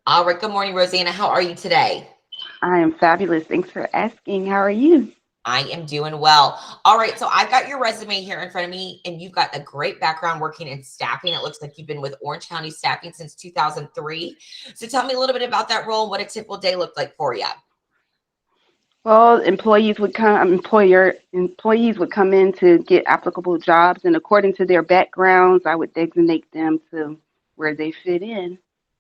All right. Good morning, Roseanna. How are you today? I am fabulous. Thanks for asking. How are you? I am doing well. All right. So I've got your resume here in front of me, and you've got a great background working in staffing. It looks like you've been with Orange County Staffing since 2003. So tell me a little bit about that role, what a typical day looked like for you. Well, employees would come in to get applicable jobs, and according to their backgrounds, I would designate them to where they fit in,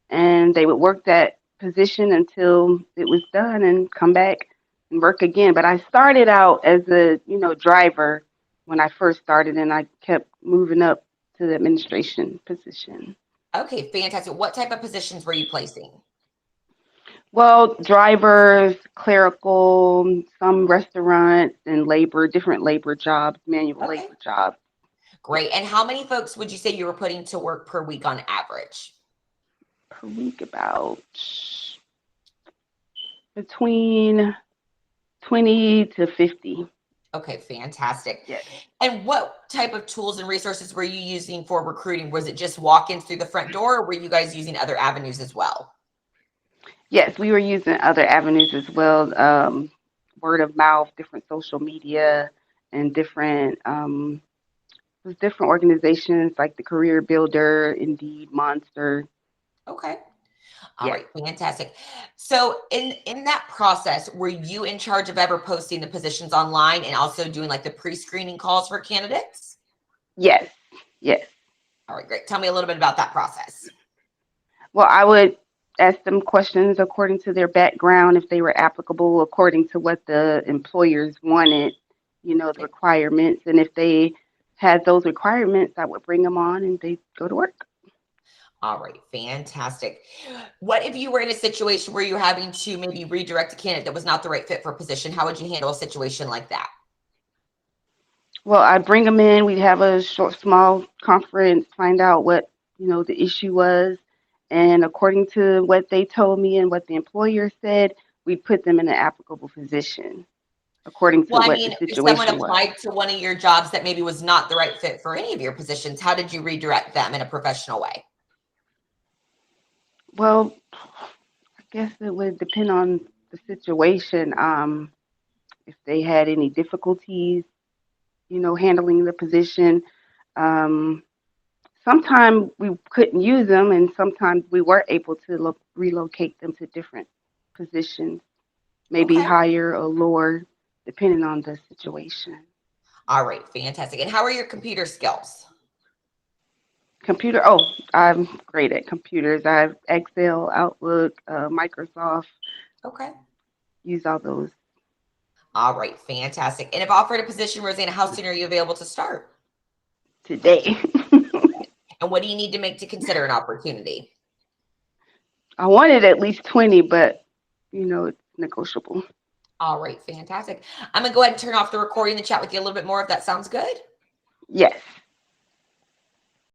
and they would work that position until it was done, and come back and work again. But I started out as a driver when I first started, and I kept moving up to the administration position. Okay, fantastic. What type of positions were you placing? Well, drivers, clerical, some restaurants and different labor jobs, manual Okay, labor jobs. Yes, great. And how many folks would you say you were putting to work per week on average? per week about between 20 to 50. Okay, fantastic. Yes. And what type of tools and resources were you using for recruiting? Was it just walk-ins through the front door, or were you guys using other avenues as well? Yes, we were using other avenues as well, word of mouth, different social media, and different organizations like the Career Builder, Indeed, Monster. Okay. All Yes. right, fantastic. So in that process, were you in charge of ever posting the positions online and also doing like the pre-screening calls for candidates? Yes. Yes. All right, great. Tell me a little bit about that process. Well, I would ask them questions according to their background, if they were applicable according to what the employers wanted, the Okay. requirements. And if they had those requirements, I would bring them on and they go to work. All right, fantastic. What if you were in a situation where you're having to maybe redirect a candidate that was not the right fit for a position? How would you handle a situation like that? Well, I bring them in. We'd have a small conference, find out what, the issue was. And according to what they told me and what the employer said, we put them in an applicable position according to Well, I what the mean, if someone situation was. applied to one of your jobs that maybe was not the right fit for any of your positions, how did you redirect them in a professional way? Well, I guess it would depend on the situation. If they had any difficulties, handling the position. Um, Sometimes we couldn't use them, and sometimes we were able to relocate them to different positions, maybe Okay. higher or lower, depending on the situation. All right, fantastic. And how are your computer skills? Computer, oh, I'm great at computers. I have Excel, Outlook, Microsoft, Okay. use all those All right, fantastic. And if offered a position, Rosanna, how soon are you available to start? today. And what do you need to make to consider an opportunity? I wanted at least 20, but it's negotiable. All right, fantastic. I'm gonna go ahead and turn off the recording and chat with you a little bit more if that sounds good. Yes.